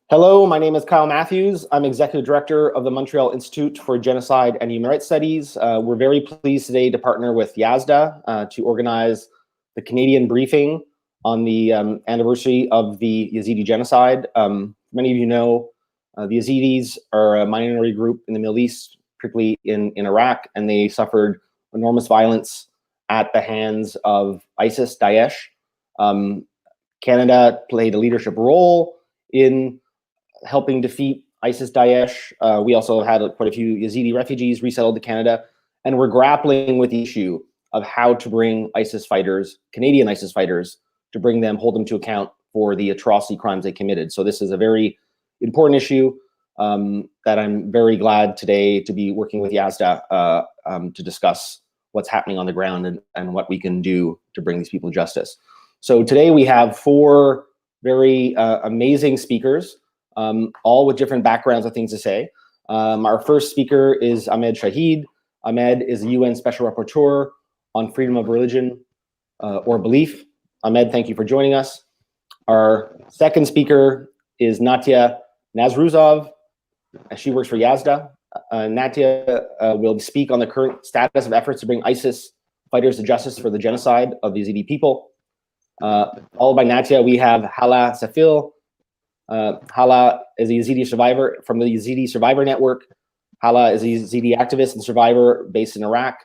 Hello, my name is Kyle Matthews. I'm Executive Director of the Montreal Institute for Genocide and Human Rights Studies. We're very pleased today to partner with Yazda to organize the Canadian briefing on the anniversary of the Yazidi genocide. Many of you know the Yazidis are a minority group in the Middle East, particularly in Iraq, and they suffered enormous violence at the hands of ISIS, Daesh. Canada played a leadership role in helping defeat ISIS Daesh. We also had quite a few Yazidi refugees resettled to Canada, and we're grappling with the issue of how to bring ISIS fighters, Canadian ISIS fighters, to bring them, hold them to account for the atrocity crimes they committed. So this is a very important issue that I'm very glad today to be working with Yazda to discuss what's happening on the ground and what we can do to bring these people to justice. So today we have four very amazing speakers, all with different backgrounds of things to say. Our first speaker is Ahmed Shahid. Ahmed is the UN Special Rapporteur on freedom of religion or belief. Ahmed, thank you for joining us. Our second speaker is Natia Navrouzov. She works for Yazda. Natia will speak on the current status of efforts to bring ISIS fighters to justice for the genocide of the Yazidi people. Followed by Natia, we have Hala safel. Hala is a Yazidi survivor from the Yazidi Survivor Network. Hala is a Yazidi activist and survivor based in Iraq.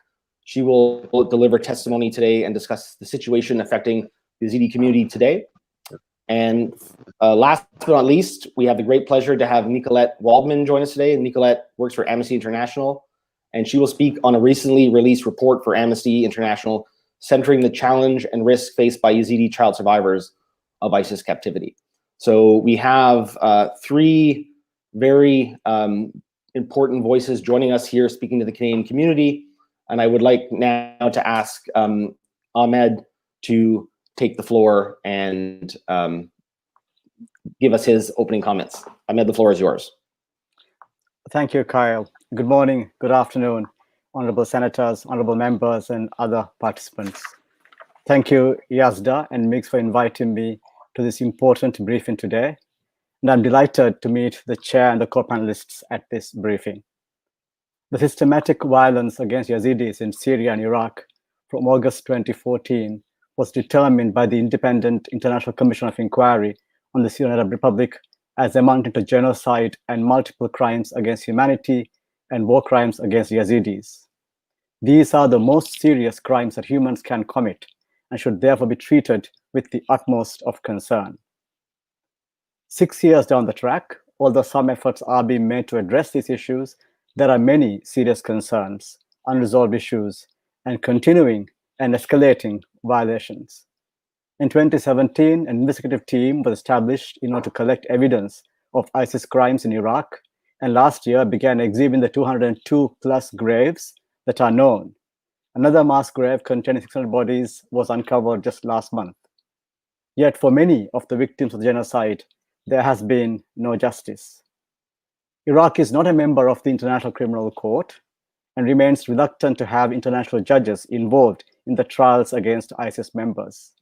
She will deliver testimony today and discuss the situation affecting the Yazidi community today. And last but not least, we have the great pleasure to have Nicolette Waldman join us today. Nicolette works for Amnesty International, and she will speak on a recently released report for Amnesty International centering the challenge and risk faced by Yazidi child survivors of ISIS captivity. So we have three very important voices joining us here speaking to the Canadian community. And I would like now to ask Ahmed to take the floor and give us his opening comments. Ahmed, the floor is yours. Thank you, Kyle. Good morning, good afternoon, honorable senators, honorable members, and other participants. Thank you, Yazda and MIGS, for inviting me to this important briefing today. And I'm delighted to meet the chair and the co-panelists at this briefing. The systematic violence against Yazidis in Syria and Iraq from August 2014 was determined by the Independent International Commission of Inquiry on the Syrian Arab Republic as amounting to genocide and multiple crimes against humanity and war crimes against Yazidis. These are the most serious crimes that humans can commit and should therefore be treated with the utmost of concern. 6 years down the track, although some efforts are being made to address these issues, there are many serious concerns, unresolved issues, and continuing and escalating violations. In 2017, an investigative team was established in order to collect evidence of ISIS crimes in Iraq, and last year began exhuming the 202 plus graves that are known. Another mass grave containing 600 bodies was uncovered just last month. Yet for many of the victims of the genocide, there has been no justice. Iraq is not a member of the International Criminal Court and remains reluctant to have international judges involved in the trials against ISIS members.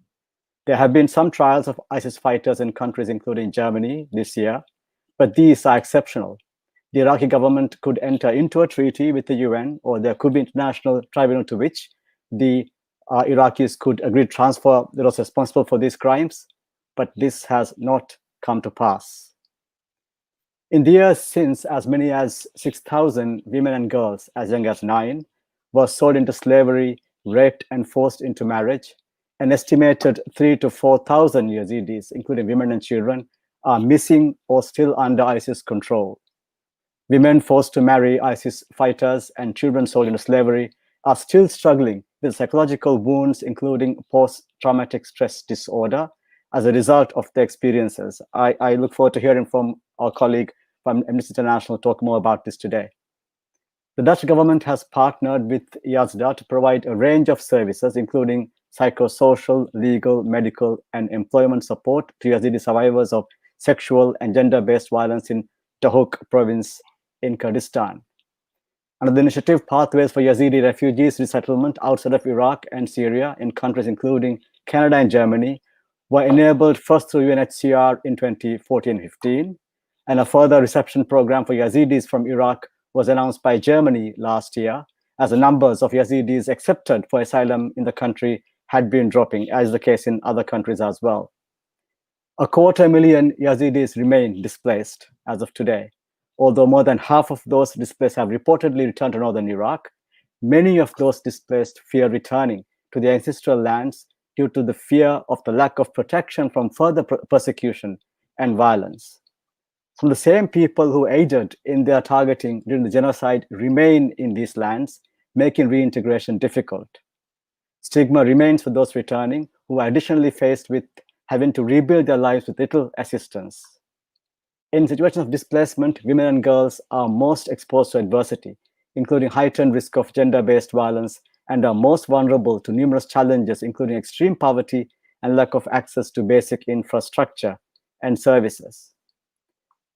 There have been some trials of ISIS fighters in countries including Germany this year, but these are exceptional. The Iraqi government could enter into a treaty with the UN, or there could be international tribunal to which the Iraqis could agree to transfer those responsible for these crimes, but this has not come to pass. In the years since, as many as 6,000 women and girls as young as 9 were sold into slavery, raped, and forced into marriage. An estimated 3,000 to 4,000 Yazidis, including women and children, are missing or still under ISIS control. Women forced to marry ISIS fighters and children sold into slavery are still struggling with psychological wounds, including post-traumatic stress disorder, as a result of their experiences. I look forward to hearing from our colleague from Amnesty International talk more about this today. The Dutch government has partnered with Yazda to provide a range of services, including psychosocial, legal, medical, and employment support to Yazidi survivors of sexual and gender-based violence in Tahuk province in Kurdistan. Under the initiative Pathways for Yazidi Refugees Resettlement outside of Iraq and Syria in countries including Canada and Germany were enabled first through UNHCR in 2014-15 and a further reception program for Yazidis from Iraq was announced by Germany last year, as the numbers of Yazidis accepted for asylum in the country had been dropping, as is the case in other countries as well. 250,000 Yazidis remain displaced as of today. Although more than half of those displaced have reportedly returned to northern Iraq, many of those displaced fear returning to their ancestral lands due to the fear of the lack of protection from further persecution and violence. Some of the same people who aided in their targeting during the genocide remain in these lands, making reintegration difficult. Stigma remains for those returning, who are additionally faced with having to rebuild their lives with little assistance. In situations of displacement, women and girls are most exposed to adversity, including heightened risk of gender-based violence, and are most vulnerable to numerous challenges, including extreme poverty and lack of access to basic infrastructure and services.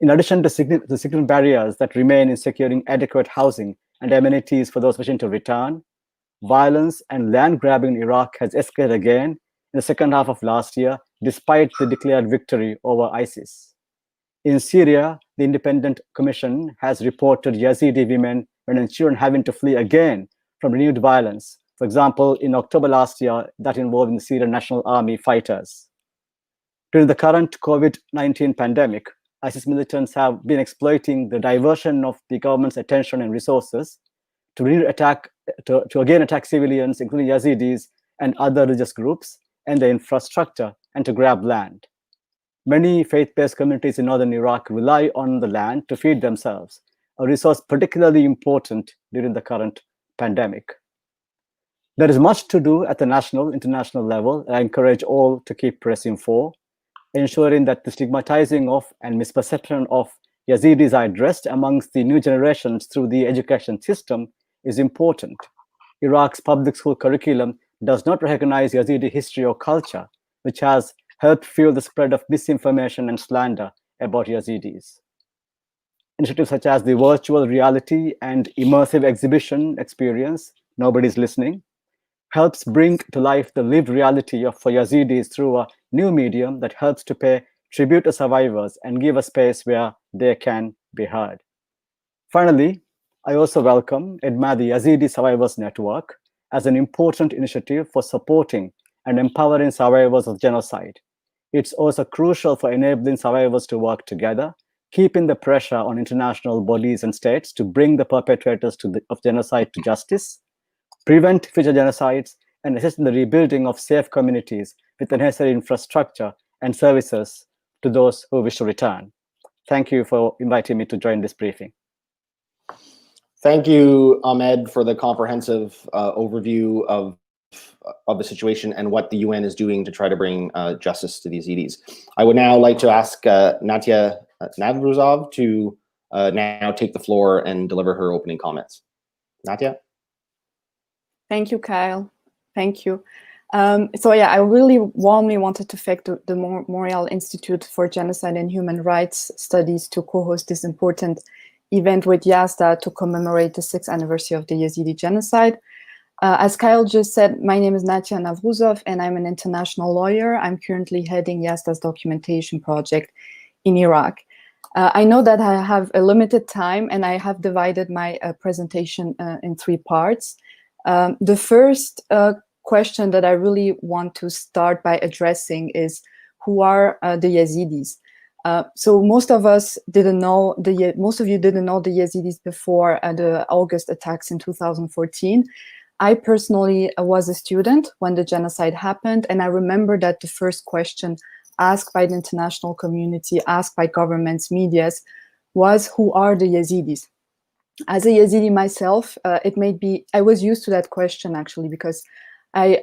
In addition to significant barriers that remain in securing adequate housing and amenities for those wishing to return, violence and land grabbing in Iraq has escalated again in the second half of last year, despite the declared victory over ISIS. In Syria, the Independent Commission has reported Yazidi women and children having to flee again from renewed violence. For example, in October last year, that involved the Syrian National Army fighters. During the current COVID-19 pandemic, ISIS militants have been exploiting the diversion of the government's attention and resources to again attack civilians, including Yazidis and other religious groups, and their infrastructure, and to grab land. Many faith-based communities in northern Iraq rely on the land to feed themselves, a resource particularly important during the current pandemic. There is much to do at the national, international level. I encourage all to keep pressing for, ensuring that the stigmatizing of and misperception of Yazidis are addressed amongst the new generations through the education system is important. Iraq's public school curriculum does not recognize Yazidi history or culture, which has helped fuel the spread of misinformation and slander about Yazidis. Initiatives such as the virtual reality and immersive exhibition experience, Nobody's Listening, helps bring to life the lived reality for Yazidis through a new medium that helps to pay tribute to survivors and give a space where they can be heard. Finally, I also welcome EDMA, the Yazidi Survivors Network, as an important initiative for supporting and empowering survivors of genocide. It's also crucial for enabling survivors to work together, keeping the pressure on international bodies and states to bring the perpetrators of genocide to justice, prevent future genocides, and assist in the rebuilding of safe communities with the necessary infrastructure and services to those who wish to return. Thank you for inviting me to join this briefing. Thank you, Ahmed, for the comprehensive overview of the situation and what the UN is doing to try to bring justice to the Yazidis. I would now like to ask Natia Navrouzov to now take the floor and deliver her opening comments. Natia? Thank you, Kyle. Thank you. So yeah, I really warmly wanted to thank the Montreal Institute for Genocide and Human Rights Studies to co-host this important event with Yazda to commemorate the 6th anniversary of the Yazidi genocide. As Kyle just said, my name is Natia Navrouzov, and I'm an international lawyer. I'm currently heading Yazda's documentation project in Iraq. I know that I have a limited time, and I have divided my presentation in 3 parts. The first question that I really want to start by addressing is, who are the Yazidis? So most of us didn't know most of you didn't know the Yazidis before the August attacks in 2014. I personally was a student when the genocide happened, and I remember that the first question asked by the international community, asked by governments, medias, was, who are the Yazidis? As a Yazidi myself, I was used to that question actually, because I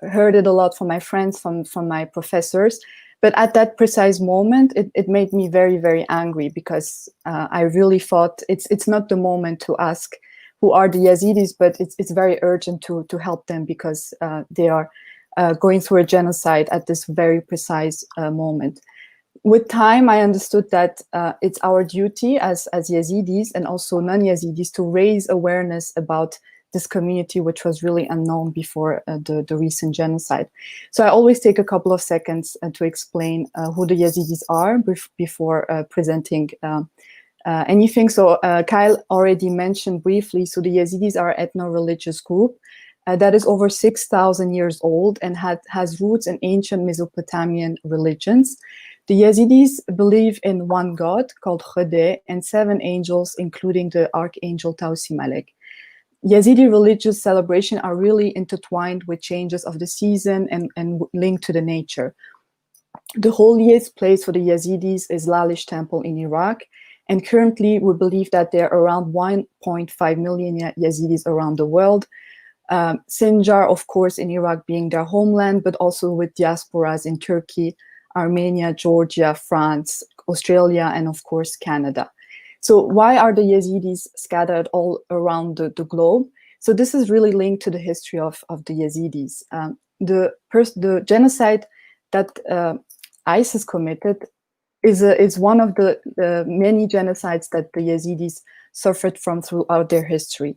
heard it a lot from my friends, from my professors. But at that precise moment, it made me very, very angry, because I really thought it's not the moment to ask who are the Yazidis, but it's very urgent to help them, because they are going through a genocide at this very precise moment. With time, I understood that it's our duty as Yazidis and also non-Yazidis to raise awareness about this community, which was really unknown before the recent genocide. So I always take a couple of seconds to explain who the Yazidis are before presenting anything. So Kyle already mentioned briefly, so the Yazidis are an ethno-religious group that is over 6,000 years old and has roots in ancient Mesopotamian religions. The Yazidis believe in one god called Khode and 7 angels, including the archangel Tausi Malek. Yazidi religious celebrations are really intertwined with changes of the season and linked to the nature. The holiest place for the Yazidis is Lalish Temple in Iraq, and currently we believe that there are around 1.5 million Yazidis around the world. Sinjar, of course, in Iraq being their homeland, but also with diasporas in Turkey, Armenia, Georgia, France, Australia, and of course, Canada. So why are the Yazidis scattered all around the globe? So this is really linked to the history of the Yazidis. The genocide that ISIS committed is one of the many genocides that the Yazidis suffered from throughout their history.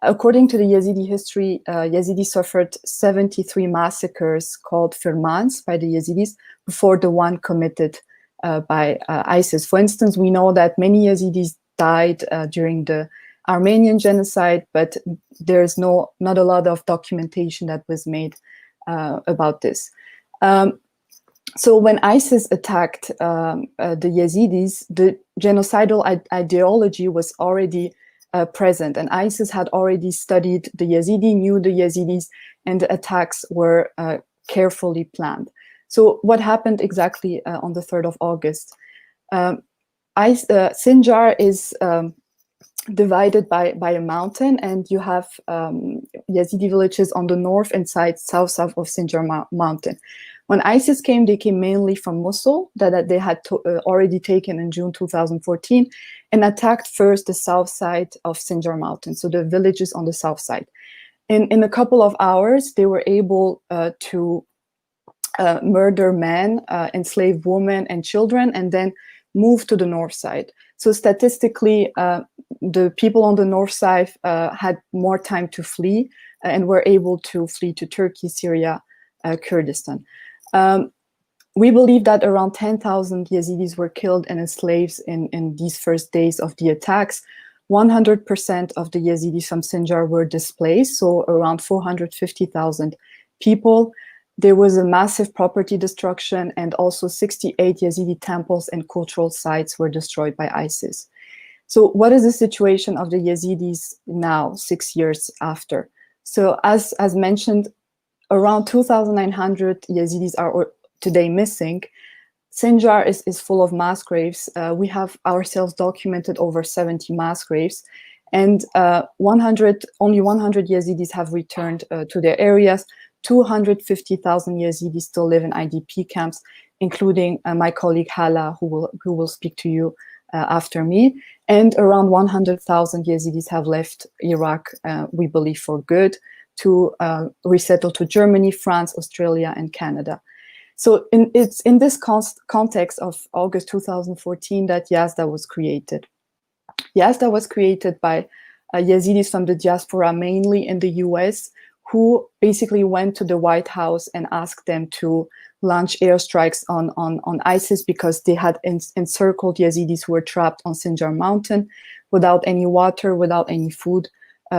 According to the Yazidi history, Yazidi suffered 73 massacres called firmans by the Yazidis before the one committed by ISIS. For instance, we know that many Yazidis died during the Armenian genocide, but there's not a lot of documentation that was made about this. So when ISIS attacked the Yazidis, the genocidal ideology was already present, and ISIS had already studied the Yazidi, knew the Yazidis, and the attacks were carefully planned. So what happened exactly on the 3rd of August? Sinjar is divided by a mountain, and you have Yazidi villages on the north and south of Sinjar mountain. When ISIS came, they came mainly from Mosul, that they had already taken in June 2014, and attacked first the south side of Sinjar mountain, so the villages on the south side. In a couple of hours, they were able to murder men, enslave women and children, and then move to the north side. So statistically, the people on the north side had more time to flee and were able to flee to Turkey, Syria, Kurdistan. We believe that around 10,000 Yazidis were killed and enslaved in these first days of the attacks. 100% of the Yazidis from Sinjar were displaced, so around 450,000 people. There was a massive property destruction, and also 68 Yazidi temples and cultural sites were destroyed by ISIS. So what is the situation of the Yazidis now, 6 years after? So as mentioned, around 2,900 Yazidis are today missing. Sinjar is full of mass graves. We have ourselves documented over 70 mass graves, and only 100 Yazidis have returned to their areas. 250,000 Yazidis still live in IDP camps, including my colleague Hala, who will speak to you after me. And around 100,000 Yazidis have left Iraq, we believe for good, to resettle to Germany, France, Australia, and Canada. So it's in this context of August 2014 that Yazda was created. Yazda was created by Yazidis from the diaspora, mainly in the US, who basically went to the White House and asked them to launch airstrikes on ISIS because they had encircled Yazidis who were trapped on Sinjar mountain without any water, without any food,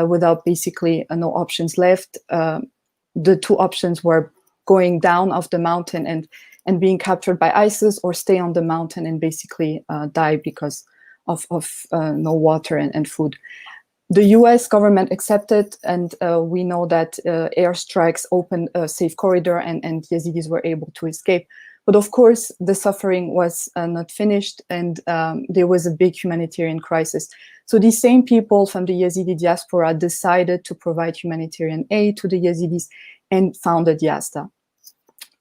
without basically no options left. The two options were going down off the mountain and being captured by ISIS, or stay on the mountain and basically die because of no water and food. The US government accepted, and we know that airstrikes opened a safe corridor and Yazidis were able to escape. But of course, the suffering was not finished, and there was a big humanitarian crisis. So these same people from the Yazidi diaspora decided to provide humanitarian aid to the Yazidis and founded Yazda.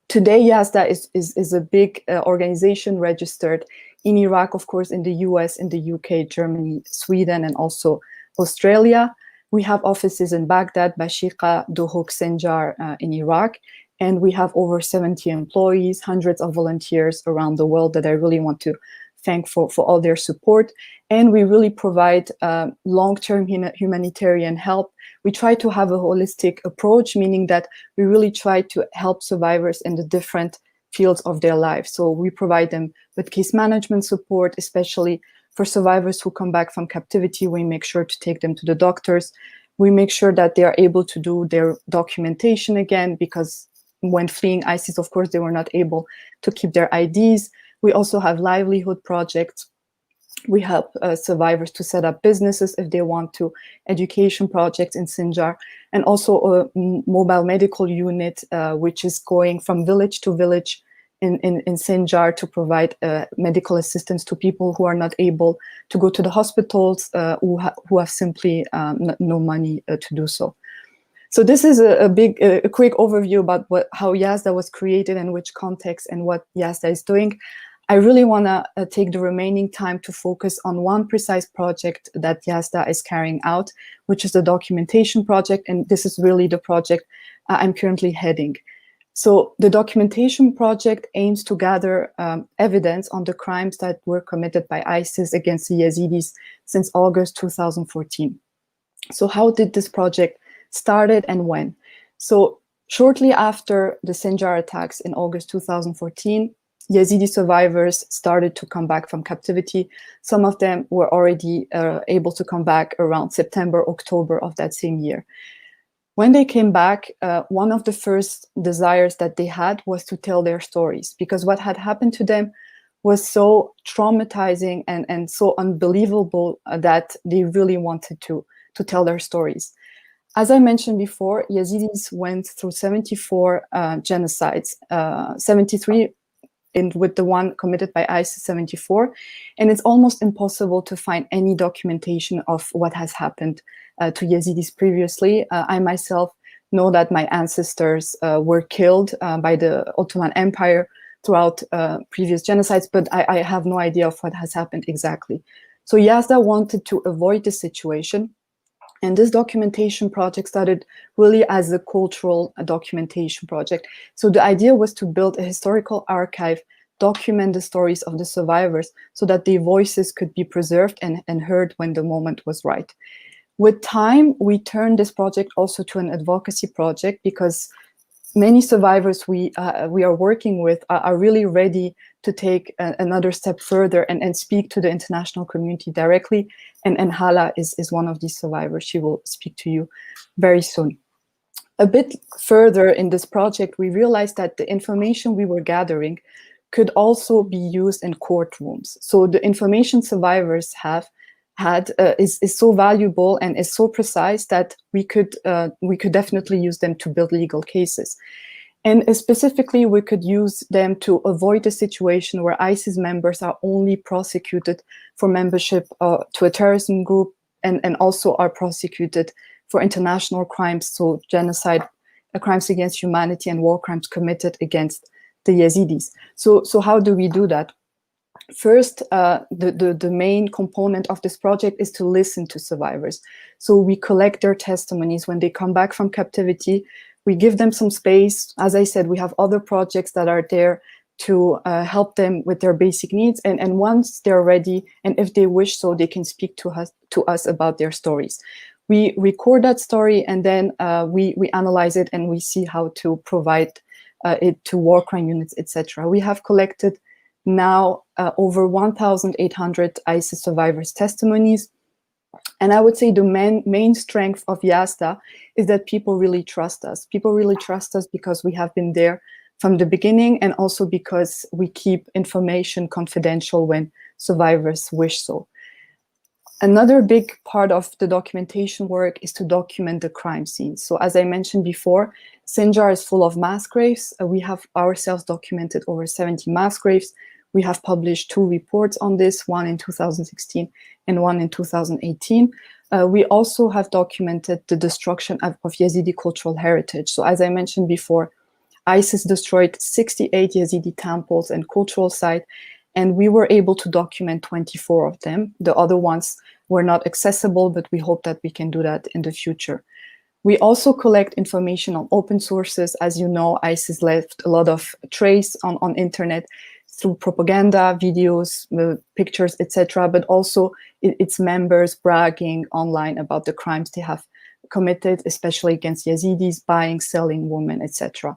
Today, Yazda is a big organization registered in Iraq, of course, in the US, in the UK, Germany, Sweden, and also Australia. We have offices in Baghdad, Bashika, Duhok, Sinjar in Iraq, and we have over 70 employees, hundreds of volunteers around the world that I really want to thank for all their support. And we really provide long-term humanitarian help. We try to have a holistic approach, meaning that we really try to help survivors in the different fields of their life. So we provide them with case management support, especially for survivors who come back from captivity. We make sure to take them to the doctors. We make sure that they are able to do their documentation again, because when fleeing ISIS, of course, they were not able to keep their IDs. We also have livelihood projects. We help survivors to set up businesses if they want to, education projects in Sinjar, and also a mobile medical unit, which is going from village to village in Sinjar to provide medical assistance to people who are not able to go to the hospitals, who have simply no money to do so. So this is a quick overview about how Yazda was created and which context and what Yazda is doing. I really want to take the remaining time to focus on one precise project that Yazda is carrying out, which is the documentation project, and this is really the project I'm currently heading. So the documentation project aims to gather evidence on the crimes that were committed by ISIS against the Yazidis since August 2014. So how did this project started and when? So shortly after the Sinjar attacks in August 2014, Yazidi survivors started to come back from captivity. Some of them were already able to come back around September, October of that same year. When they came back, one of the first desires that they had was to tell their stories, because what had happened to them was so traumatizing and so unbelievable that they really wanted to tell their stories. As I mentioned before, Yazidis went through 74 genocides, 73 with the one committed by ISIS 74, and it's almost impossible to find any documentation of what has happened to Yazidis previously. I myself know that my ancestors were killed by the Ottoman Empire throughout previous genocides, but I have no idea of what has happened exactly. So Yazda wanted to avoid this situation, and this documentation project started really as a cultural documentation project. So the idea was to build a historical archive, document the stories of the survivors so that their voices could be preserved and heard when the moment was right. With time, we turned this project also to an advocacy project, because many survivors we are working with are really ready to take another step further and speak to the international community directly. And Hala is one of these survivors. She will speak to you very soon. A bit further in this project, we realized that the information we were gathering could also be used in courtrooms. So the information survivors have had is so valuable and is so precise that we could definitely use them to build legal cases. And specifically, we could use them to avoid a situation where ISIS members are only prosecuted for membership to a terrorism group and also are prosecuted for international crimes, so genocide, crimes against humanity and war crimes committed against the Yazidis. So how do we do that? First, the main component of this project is to listen to survivors. So we collect their testimonies when they come back from captivity. We give them some space. As I said, we have other projects that are there to help them with their basic needs. And once they're ready, and if they wish so, they can speak to us about their stories. We record that story, and then we analyze it, and we see how to provide it to war crime units, etc. We have collected now over 1,800 ISIS survivors' testimonies. And I would say the main strength of Yazda is that people really trust us. People really trust us because we have been there from the beginning, and also because we keep information confidential when survivors wish so. Another big part of the documentation work is to document the crime scenes. So as I mentioned before, Sinjar is full of mass graves. We have ourselves documented over 70 mass graves. We have published 2 reports on this, one in 2016 and one in 2018. We also have documented the destruction of Yazidi cultural heritage. So as I mentioned before, ISIS destroyed 68 Yazidi temples and cultural sites, and we were able to document 24 of them. The other ones were not accessible, but we hope that we can do that in the future. We also collect information on open sources. As you know, ISIS left a lot of trace on internet. through propaganda, videos, pictures, etc., but also its members bragging online about the crimes they have committed, especially against Yazidis, buying, selling women, etc.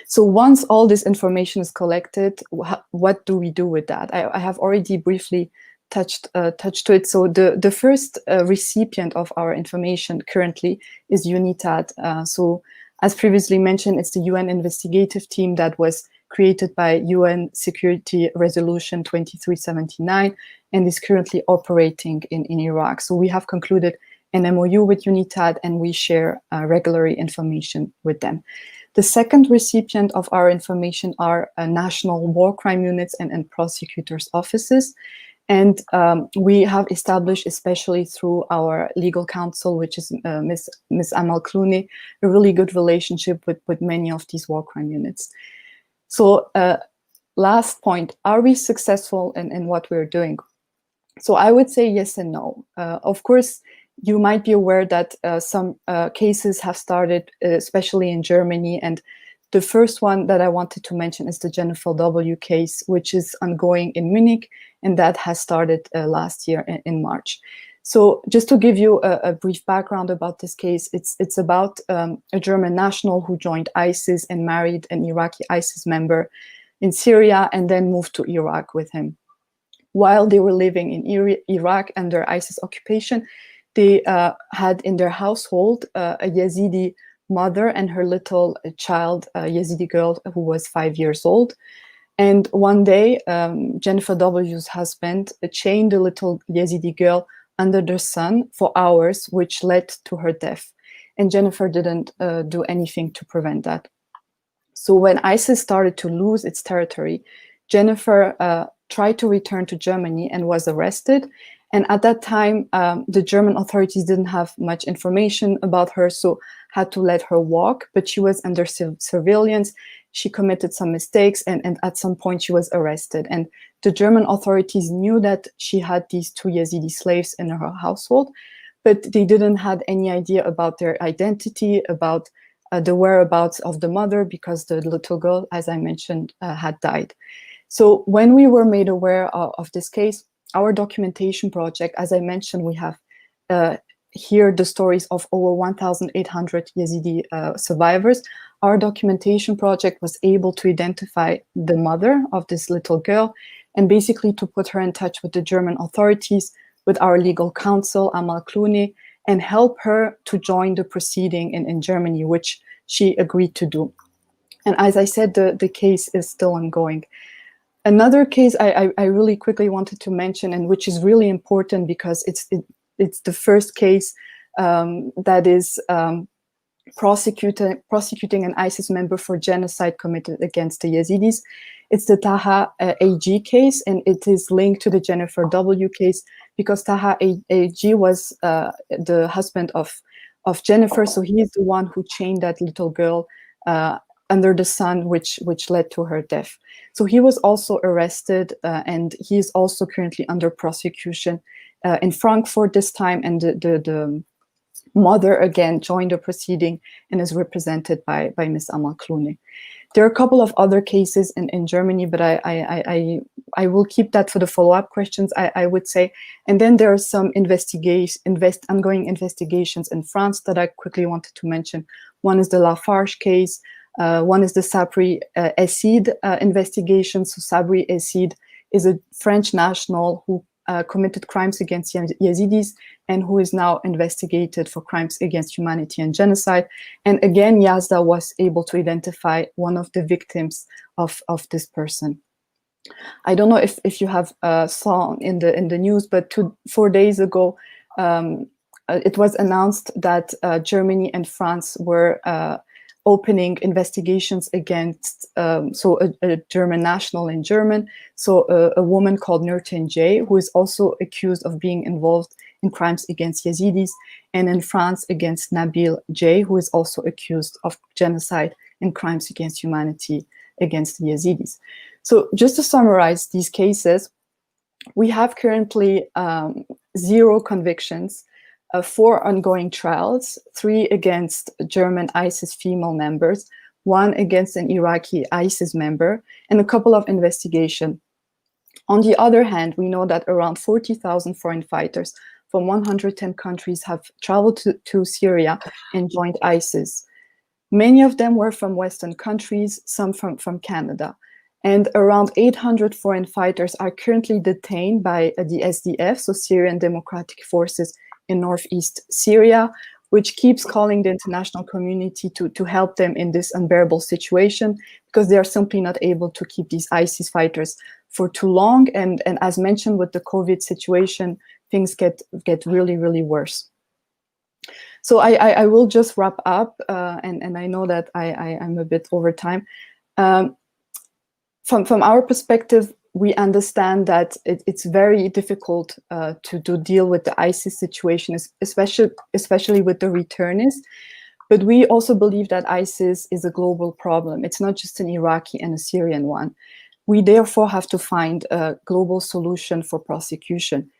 So once all this information is collected, what do we do with that? I have already briefly touched to it. So the first recipient of our information currently is UNITAD. So as previously mentioned, it's the UN investigative team that was created by UN Security Resolution 2379 and is currently operating in Iraq. So we have concluded an MOU with UNITAD and we share regularly information with them. The second recipient of our information are national war crime units and prosecutors' offices. And we have established, especially through our legal counsel, which is Ms. Amal Clooney, a really good relationship with many of these war crime units. So last point, are we successful in what we're doing? So I would say yes and no. Of course, you might be aware that some cases have started, especially in Germany. And the first one that I wanted to mention is the Jennifer W. case, which is ongoing in Munich, and that has started last year in March. So just to give you a brief background about this case, it's about a German national who joined ISIS and married an Iraqi ISIS member in Syria and then moved to Iraq with him. While they were living in Iraq under ISIS occupation, they had in their household a Yazidi mother and her little child, a Yazidi girl who was 5 years old. And one day, Jennifer W.'s husband chained the little Yazidi girl under the sun for hours, which led to her death. And Jennifer didn't do anything to prevent that. So when ISIS started to lose its territory, Jennifer tried to return to Germany and was arrested. And at that time, the German authorities didn't have much information about her, so had to let her walk, but she was under surveillance. She committed some mistakes, and at some point she was arrested. And the German authorities knew that she had these two Yazidi slaves in her household, but they didn't have any idea about their identity, about the whereabouts of the mother, because the little girl, as I mentioned, had died. So when we were made aware of this case, our documentation project, as I mentioned, we have here the stories of over 1,800 Yazidi survivors. Our documentation project was able to identify the mother of this little girl and basically to put her in touch with the German authorities, with our legal counsel, Amal Clooney, and help her to join the proceeding in Germany, which she agreed to do. And as I said, the case is still ongoing. Another case I really quickly wanted to mention, and which is really important because it's the first case that is prosecuting an ISIS member for genocide committed against the Yazidis. It's the Taha AG case, and it is linked to the Jennifer W. case because Taha AG was the husband of Jennifer, so he is the one who chained that little girl under the sun, which led to her death. So he was also arrested, and he is also currently under prosecution in Frankfurt this time, and the mother again joined the proceeding and is represented by Ms. Amal Clooney. There are a couple of other cases in Germany, but I will keep that for the follow-up questions, I would say. And then there are some ongoing investigations in France that I quickly wanted to mention. One is the Lafarge case. One is the Sabri Essid investigation. So Sabri Essid is a French national who committed crimes against Yazidis and who is now investigated for crimes against humanity and genocide. And again, Yazda was able to identify one of the victims of this person. I don't know if you have saw in the news, but 4 days ago, it was announced that Germany and France were opening investigations against a German national in German, so a woman called Nurten J, who is also accused of being involved in crimes against Yazidis, and in France against Nabil J, who is also accused of genocide and crimes against humanity against the Yazidis. So just to summarize these cases, we have currently 0 convictions, 4 ongoing trials, 3 against German ISIS female members, one against an Iraqi ISIS member, and a couple of investigations. On the other hand, we know that around 40,000 foreign fighters from 110 countries have traveled to Syria and joined ISIS. Many of them were from Western countries, some from Canada. And around 800 foreign fighters are currently detained by the SDF, so Syrian Democratic Forces in northeast Syria, which keeps calling the international community to help them in this unbearable situation, because they are simply not able to keep these ISIS fighters for too long. And as mentioned with the COVID situation, things get really, really worse. So I will just wrap up, and I know that I'm a bit over time. From our perspective, we understand that it's very difficult to deal with the ISIS situation, especially with the returnees. But we also believe that ISIS is a global problem. It's not just an Iraqi and a Syrian one. We therefore have to find a global solution for prosecution.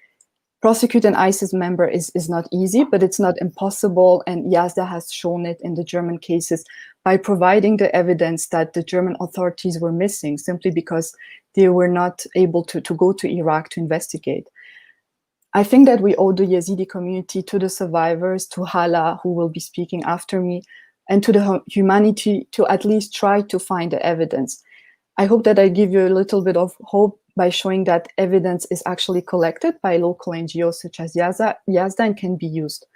Prosecute an ISIS member is not easy, but it's not impossible. And Yazda has shown it in the German cases by providing the evidence that the German authorities were missing simply because they were not able to go to Iraq to investigate. I think that we owe the Yazidi community to the survivors, to Hala, who will be speaking after me, and to the humanity to at least try to find the evidence. I hope that I give you a little bit of hope by showing that evidence is actually collected by local NGOs such as Yazda and can be used.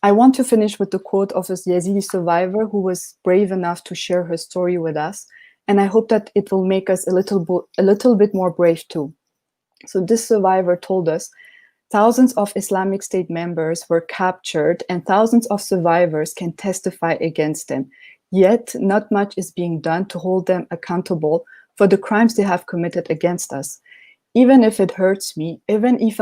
I want to finish with the quote of a Yazidi survivor who was brave enough to share her story with us, and I hope that it will make us a little bit more brave too. So this survivor told us, thousands of Islamic State members were captured and thousands of survivors can testify against them. Yet not much is being done to hold them accountable for the crimes they have committed against us. Even if it hurts me, even if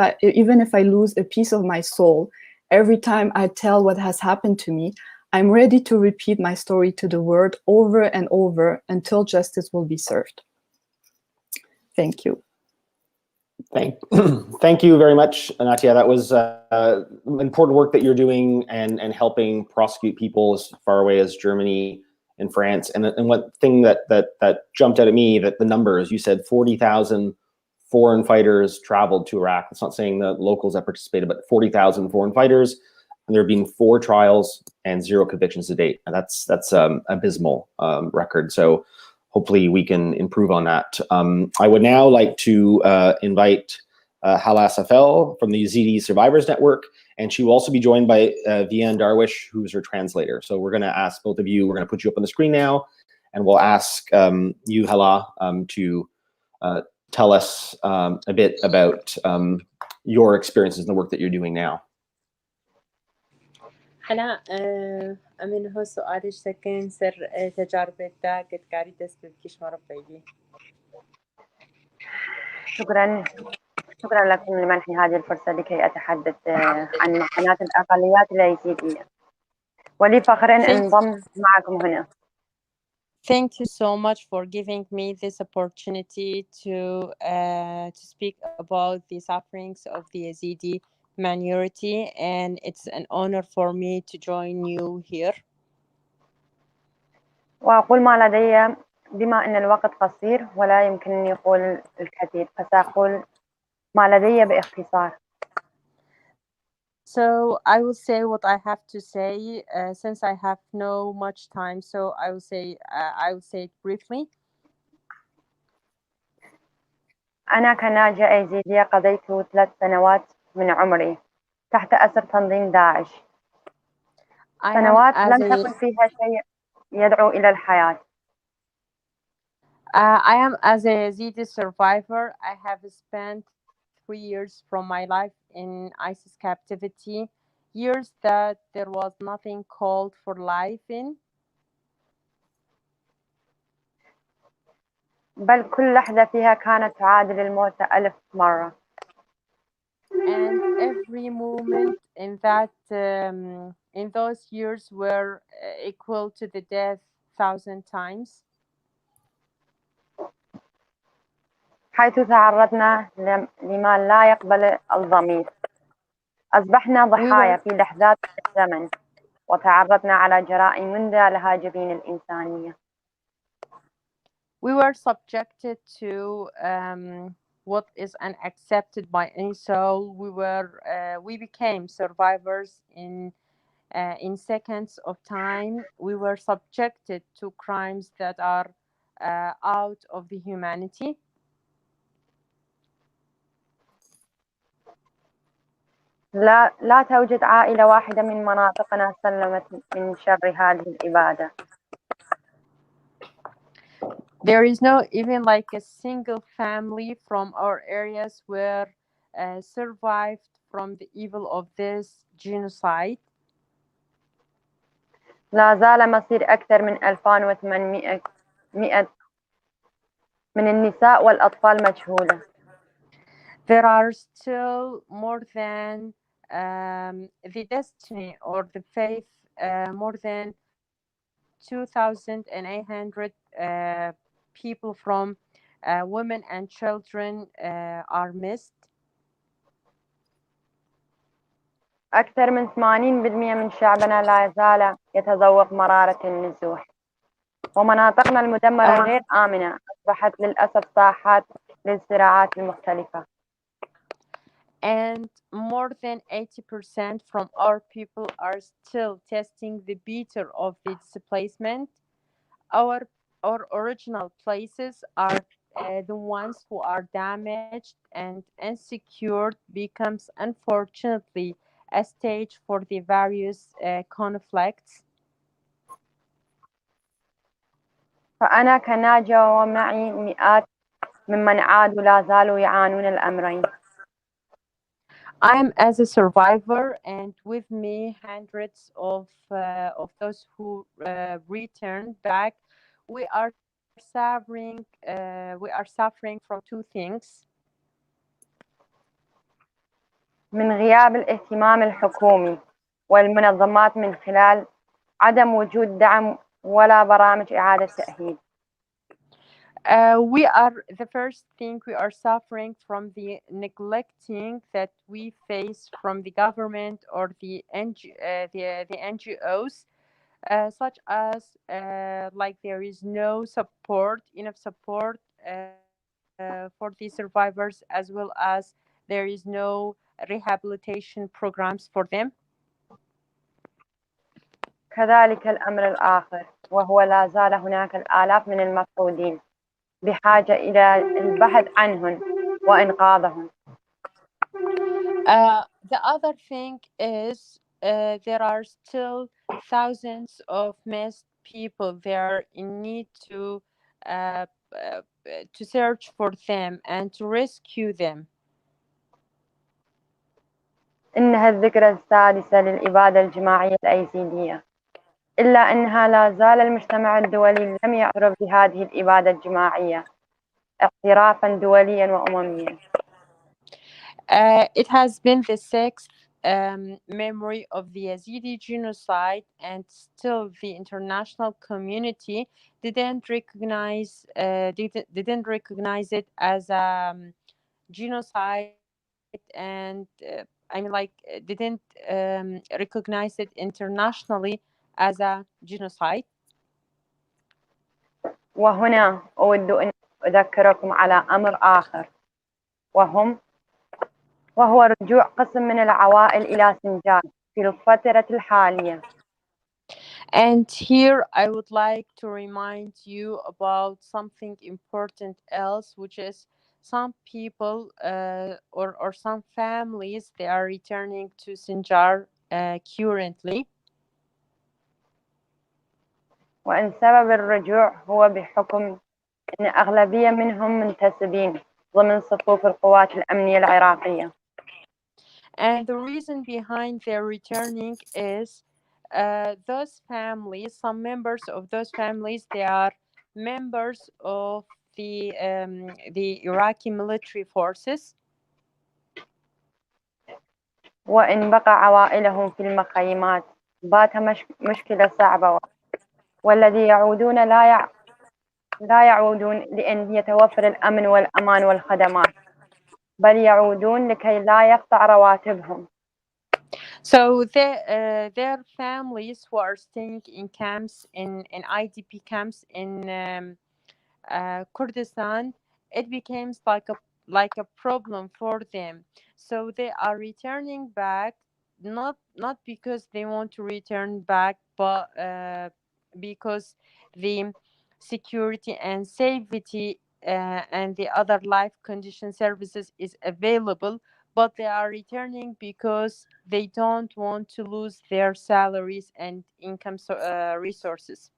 I lose a piece of my soul, every time I tell what has happened to me, I'm ready to repeat my story to the world over and over until justice will be served. Thank you. Thank you very much, Natia. That was important work that you're doing and helping prosecute people as far away as Germany and France. And one thing that jumped out at me, that the numbers, you said 40,000 foreign fighters traveled to Iraq. It's not saying the locals that participated, but 40,000 foreign fighters, and there have been 4 trials and 0 convictions to date. And that's abysmal record. So hopefully we can improve on that. I would now like to invite Hala Safel from the Yazidi Survivors Network, and she will also be joined by Vian Darwish, who's her translator. So we're going to ask both of you, we're going to put you up on the screen now, and we'll ask you, Hala, to tell us a bit about your experiences in the work that you're doing now. أنا أمين هو سؤالي شكل سر تجارب دا قد قاعد تسببكيش مرة بيجي. شكرا لكم لمنحي هذه الفرصة لكي أتحدث عن معاناة الأقليات اليزيدية، ولي فخر أن أنضم معكم هنا. Thank you so much for giving me this opportunity to speak about the sufferings of the Yazidi minority, and it's an honor for me to join you here. وأقول ما لدي بما أن الوقت قصير ولا يمكنني أقول الكثير، فسأقول ما لدي باختصار. So I will say what I have to say since I have no much time. So I will say it briefly. أنا كناجية يزيدية قضيت 3 سنوات من عمري تحت أسر تنظيم داعش. سنوات لم تكن فيها شيء يدعو إلى الحياة. I am as a Yazidi survivor. I have spent 3 years from my life in ISIS captivity, years that there was nothing called for life in. بل كل لحظة فيها كانت تعادل الموت 1000 مرة. And every moment in those years were equal to the death 1,000 times. حيث تعرضنا لما لا يقبل الضمير. أصبحنا ضحايا في لحظات الزمن، وتعرضنا على جرائم منذ لها جبين الإنسانية. We were subjected to what is unaccepted by any soul. We became survivors in seconds of time. We were subjected to crimes that are out of the humanity. لا توجد عائلة واحدة من مناطقنا سلمت من شر هذه الإبادة. There is no even like a single family from our areas were survived from the evil of this genocide. لا زال مصير أكثر من 2800 من النساء والأطفال مجهولة. There are still more than the destiny or the faith, more than 2,800 people from women and children are missed. أكثر من 80% من شعبنا لا يزال يتذوق مرارة النزوح، ومناطقنا المدمرة غير آمنة أصبحت للأسف ساحات للصراعات المختلفة. And more than 80% from our people are still testing the bitter of the displacement. Our original places are the ones who are damaged, and insecure becomes unfortunately a stage for the various conflicts. فأنا كناجة ومعي مئات ممن عادوا لا زالوا يعانون الأمرين. I am as a survivor, and with me hundreds of those who return back. We are suffering from two things. من غياب الاهتمام الحكومي والمنظمات من خلال عدم وجود دعم ولا برامج إعادة تأهيل. The first thing we are suffering from the neglecting that we face from the government or the NGOs, such as like there is no enough support for the survivors, as well as there is no rehabilitation programs for them. كذلك الأمر الآخر، وهو لا زال هناك الآلاف من المفقودين بحاجة إلى البحث عنهم وإنقاذهم. The other thing is there are still thousands of missed people there in need to search for them and to rescue them. إنها الذكرى السادسة للإبادة الجماعية الأيزيدية، إلا أنها لا زال المجتمع الدولي لم يعترف بهذه الإبادة الجماعية اعترافا دوليا وأمميا. It has been the sixth memory of the Yazidi genocide, and still the international community didn't recognize it as a genocide, and didn't recognize it internationally as a genocide. وهنا أود أن أذكركم على أمر آخر، وهو رجوع قسم من العوائل إلى سنجار في الفترة الحالية. And here I would like to remind you about something important else, which is some people or some families, they are returning to Sinjar currently. وإن سبب الرجوع هو بحكم أن أغلبية منهم منتسبين ضمن صفوف القوات الأمنية العراقية. And the reason behind their returning is some members of those families, they are members of the Iraqi military forces. وإن بقى عوائلهم في المخيمات بات مشكلة صعبة، والذي يعودون لا يعودون لأن يتوفر الأمن والأمان والخدمات، بل يعودون لكي لا يقطع رواتبهم. So their families who are staying in camps, in IDP camps Kurdistan, it becomes like a problem for them. So they are returning back, not because they want to return back, but because the security and safety and the other life condition services is available, but they are returning because they don't want to lose their salaries and income resources.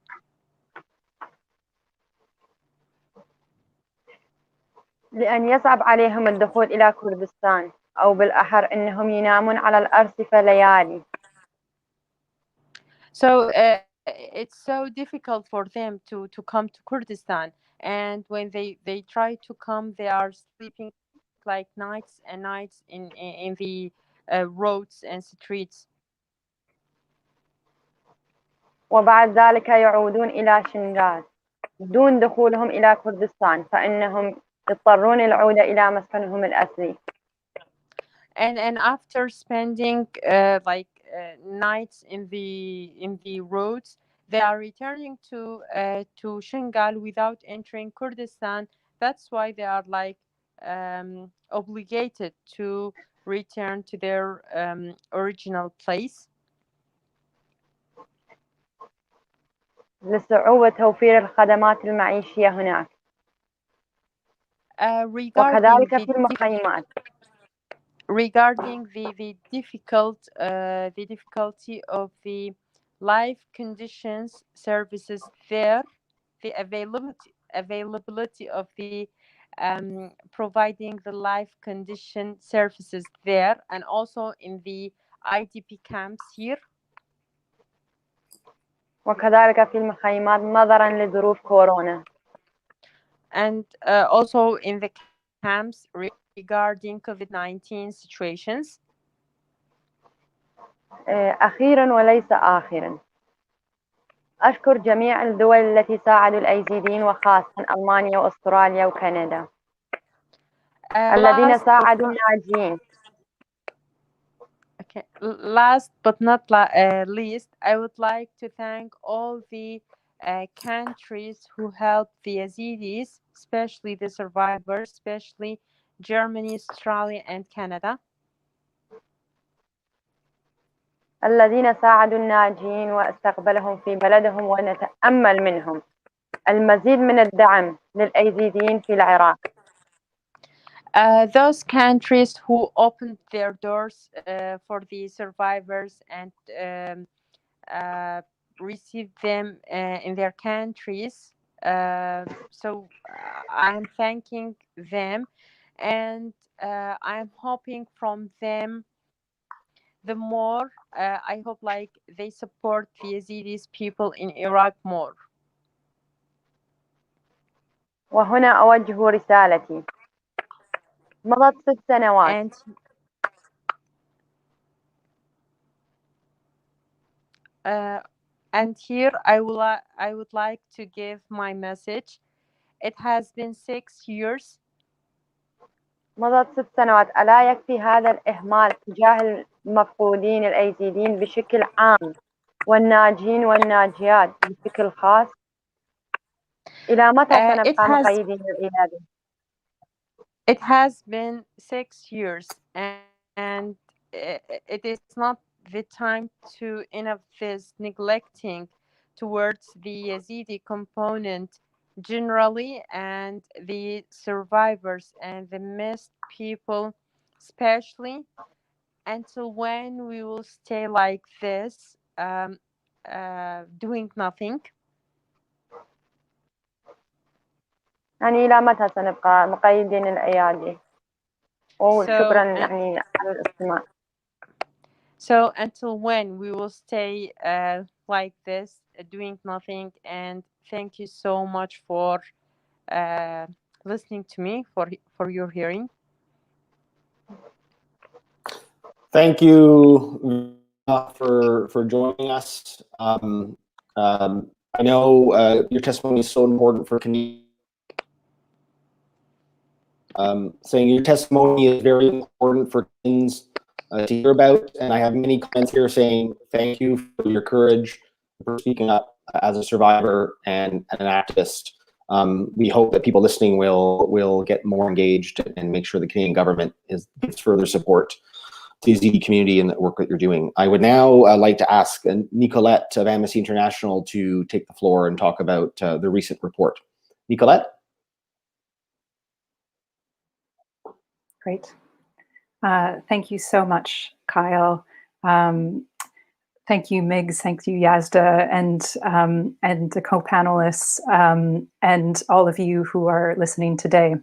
لأن يصعب عليهم الدخول إلى كردستان، أو بالأحرى أنهم ينامون على الأرصفة ليالي. So it's so difficult for them to come to Kurdistan, and when they try to come, they are sleeping like nights and nights in the roads and streets. وبعد ذلك يعودون إلى شنغال دون دخولهم إلى كردستان، فإنهم يضطرون العودة إلى مسكنهم الأصلي. And after spending nights in the roads, they are returning to Shingal without entering Kurdistan. That's why they are obligated to return to their original place. لصعوبة توفير الخدمات المعيشية هناك. وكذلك في المخيمات. Regarding the difficulty of the life conditions services there, the availability of the providing the life condition services there, and also in the IDP camps here. وكذلك في المخيمات نظرا لظروف كورونا. And also in the camps regarding COVID-19 situations. أخيرا وليس آخرا، أشكر جميع الدول التي ساعدوا الأيزيديين، وخاصة ألمانيا وأستراليا وكندا الذين ساعدوا الناجين. Okay. Last but not least, I would like to thank all the countries who helped the Yazidis, especially the survivors, especially Germany, Australia, and Canada. الذين ساعدوا الناجين واستقبلهم في بلدهم، ونتأمل منهم المزيد من الدعم للأيزيديين في العراق. Those countries who opened their doors for the survivors and received them in their countries. So I'm thanking them, and I'm hoping from them the more. I hope they support the Yazidis people in Iraq more. وهنا أوجه رسالتي. مضت 6 سنوات. And here I would like to give my message. It has been 6 years. مضت 6 سنوات. ألا يكفي هذا الإهمال تجاه المفقودين الأيزيديين بشكل عام، والناجين والناجيات بشكل خاص؟ إلى متى سنبقى مقيدين العيادة؟ It has been 6 years, and it is not the time to end of this neglecting towards the Yazidi component generally, and the survivors and the missed people especially, until when we will stay like this, doing nothing. يعني إلى متى سنبقى مقيدين الأيادي؟ وشكرا يعني على الاستماع. So until when we will stay like this, doing nothing, and thank you so much for listening to me, for your hearing. Thank you for joining us. I know your testimony is so important for Canadians. Saying your testimony is very important for Canadians to hear about, and I have many comments here saying thank you for your courage, for speaking up as a survivor and an activist We hope that people listening will get more engaged and make sure the Canadian government gives further support to the Yazidi community and the work that you're doing. I would now like to ask Nicolette of Amnesty International to take the floor and talk about the recent report. Nicolette? Great. Thank you so much, Kyle. Thank you, MIGS. Thank you, Yazda, and the co-panelists, and all of you who are listening today.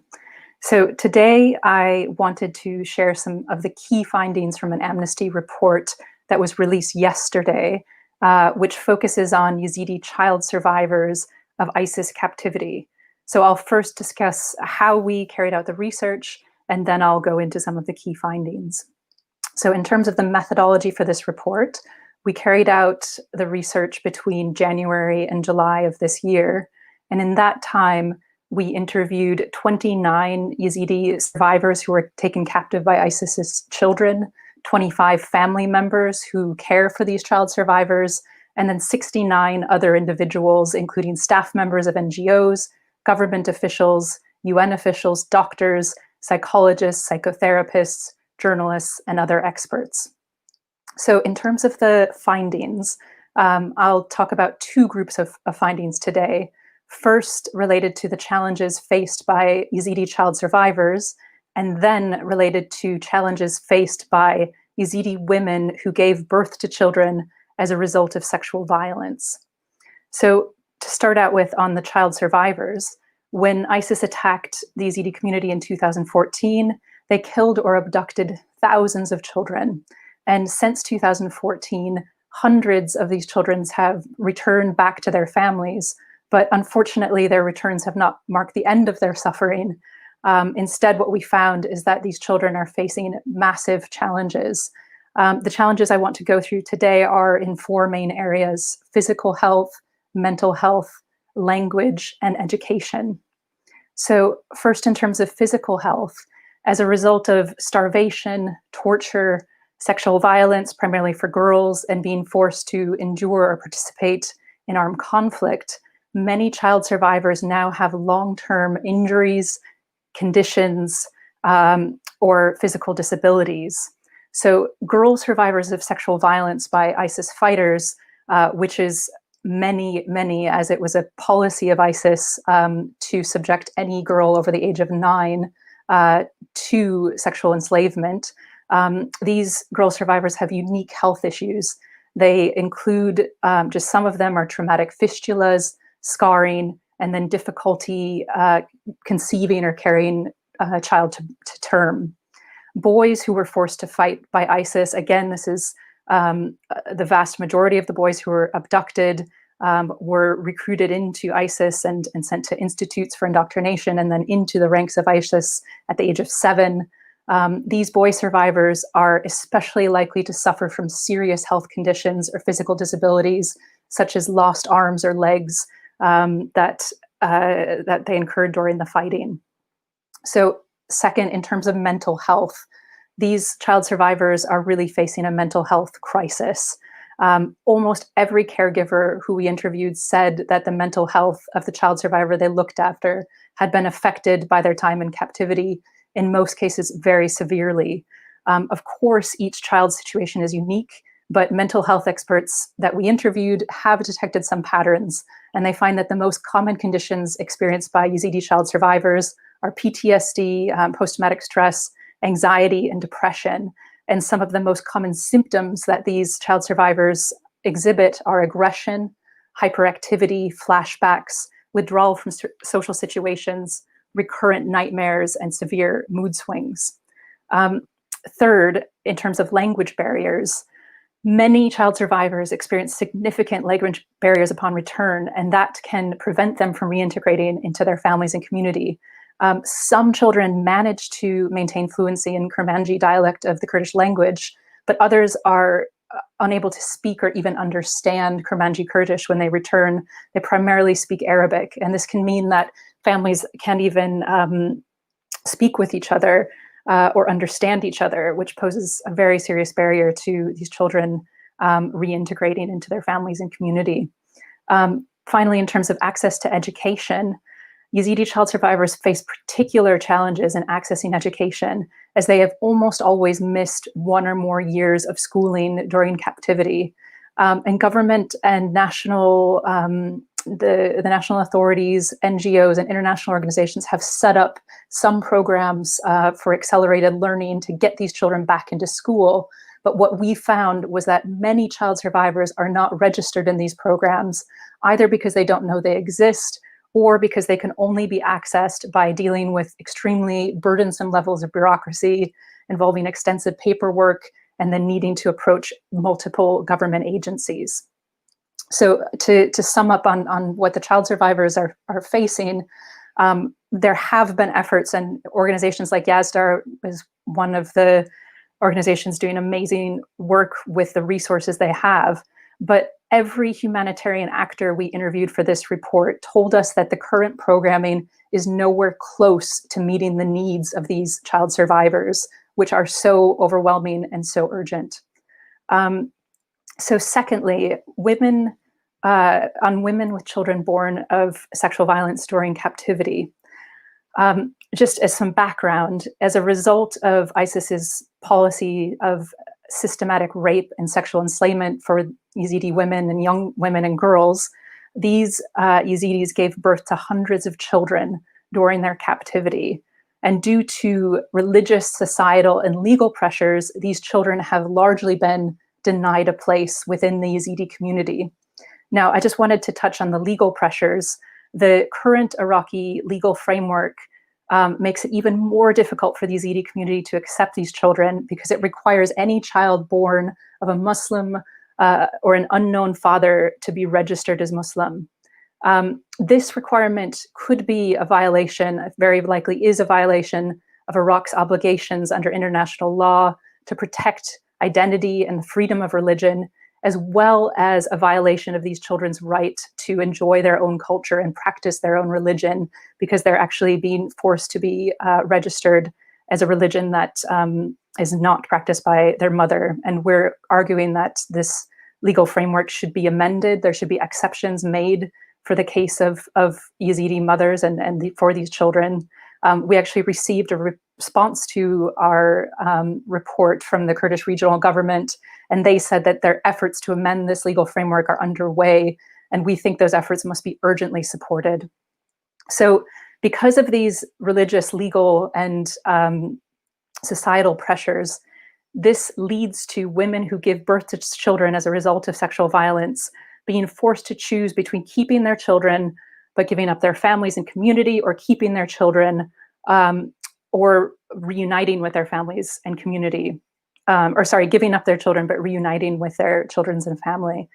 So today, I wanted to share some of the key findings from an Amnesty report that was released yesterday, which focuses on Yazidi child survivors of ISIS captivity. So I'll first discuss how we carried out the research, and then I'll go into some of the key findings. So in terms of the methodology for this report, we carried out the research between January and July of this year. And in that time, we interviewed 29 Yazidi survivors who were taken captive by ISIS's children, 25 family members who care for these child survivors, and then 69 other individuals, including staff members of NGOs, government officials, UN officials, doctors, psychologists, psychotherapists, journalists, and other experts. So in terms of the findings, I'll talk about two groups of findings today. First, related to the challenges faced by Yazidi child survivors, and then related to challenges faced by Yazidi women who gave birth to children as a result of sexual violence. So to start out with on the child survivors, when ISIS attacked the Yazidi community in 2014, they killed or abducted thousands of children. And since 2014, hundreds of these children have returned back to their families, but unfortunately their returns have not marked the end of their suffering. Instead, what we found is that these children are facing massive challenges. The challenges I want to go through today are in four main areas: physical health, mental health, language, and education. So first, in terms of physical health, as a result of starvation, torture, sexual violence, primarily for girls, and being forced to endure or participate in armed conflict, many child survivors now have long-term injuries, conditions, or physical disabilities. So girl survivors of sexual violence by ISIS fighters, which is many, as it was a policy of ISIS to subject any girl over the age of 9 to sexual enslavement. These girl survivors have unique health issues. They include, just some of them are traumatic fistulas, scarring, and then difficulty conceiving or carrying a child to term. Boys who were forced to fight by ISIS, again, this is the vast majority of the boys who were abducted were recruited into ISIS and sent to institutes for indoctrination and then into the ranks of ISIS at the age of 7. These boy survivors are especially likely to suffer from serious health conditions or physical disabilities, such as lost arms or legs that they incurred during the fighting. So second, in terms of mental health, these child survivors are really facing a mental health crisis. Almost every caregiver who we interviewed said that the mental health of the child survivor they looked after had been affected by their time in captivity, in most cases very severely. Of course, each child's situation is unique, but mental health experts that we interviewed have detected some patterns, and they find that the most common conditions experienced by Yazidi child survivors are PTSD, post-traumatic stress, anxiety, and depression. And some of the most common symptoms that these child survivors exhibit are aggression, hyperactivity, flashbacks, withdrawal from social situations, recurrent nightmares, and severe mood swings. Third, in terms of language barriers, many child survivors experience significant language barriers upon return, and that can prevent them from reintegrating into their families and community. Some children manage to maintain fluency in Kurmanji dialect of the Kurdish language, but others are unable to speak or even understand Kurmanji Kurdish when they return. They primarily speak Arabic, and this can mean that families can't even speak with each other or understand each other, which poses a very serious barrier to these children reintegrating into their families and community. Finally, in terms of access to education, Yazidi child survivors face particular challenges in accessing education, as they have almost always missed 1 or more years of schooling during captivity. And government and national, the national authorities, NGOs, and international organizations have set up some programs for accelerated learning to get these children back into school. But what we found was that many child survivors are not registered in these programs, either because they don't know they exist, or because they can only be accessed by dealing with extremely burdensome levels of bureaucracy involving extensive paperwork and then needing to approach multiple government agencies. So to sum up on what the child survivors are facing, there have been efforts, and organizations like Yazda is one of the organizations doing amazing work with the resources they have. But every humanitarian actor we interviewed for this report told us that the current programming is nowhere close to meeting the needs of these child survivors, which are so overwhelming and so urgent. So secondly, women with children born of sexual violence during captivity. Just as some background, as a result of ISIS's policy of systematic rape and sexual enslavement for Yazidi women and young women and girls, these Yazidis gave birth to hundreds of children during their captivity. And due to religious, societal, and legal pressures, these children have largely been denied a place within the Yazidi community. Now, I just wanted to touch on the legal pressures. The current Iraqi legal framework makes it even more difficult for the Yazidi community to accept these children, because it requires any child born of a Muslim or an unknown father to be registered as Muslim. This requirement could be a violation, very likely is a violation, of Iraq's obligations under international law to protect identity and the freedom of religion, as well as a violation of these children's right to enjoy their own culture and practice their own religion, because they're actually being forced to be registered as a religion that is not practiced by their mother. And we're arguing that this legal framework should be amended. There should be exceptions made for the case of Yazidi mothers and for these children. We actually received a response to our report from the Kurdish regional government, and they said that their efforts to amend this legal framework are underway, and we think those efforts must be urgently supported. So because of these religious, legal, and societal pressures, this leads to women who give birth to children as a result of sexual violence being forced to choose between keeping their children but giving up their families and community, or keeping their children or reuniting with their families and community. Giving up their children but reuniting with their children and family.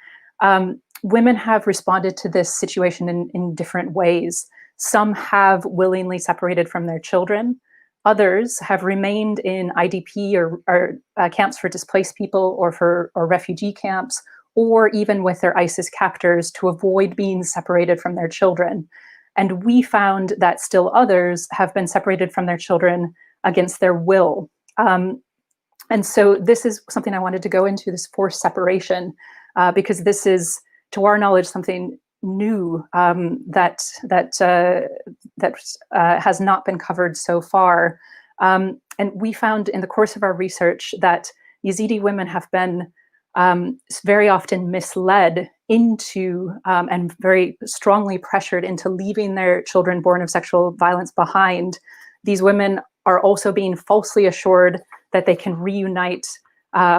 Women have responded to this situation in different ways. Some have willingly separated from their children. Others have remained in IDP or camps for displaced people or refugee camps, or even with their ISIS captors to avoid being separated from their children. And we found that still others have been separated from their children against their will. And so this is something I wanted to go into, this forced separation, because this is, to our knowledge, something new that has not been covered so far. And we found in the course of our research that Yazidi women have been very often misled into and very strongly pressured into leaving their children born of sexual violence behind. These women are also being falsely assured that they can reunite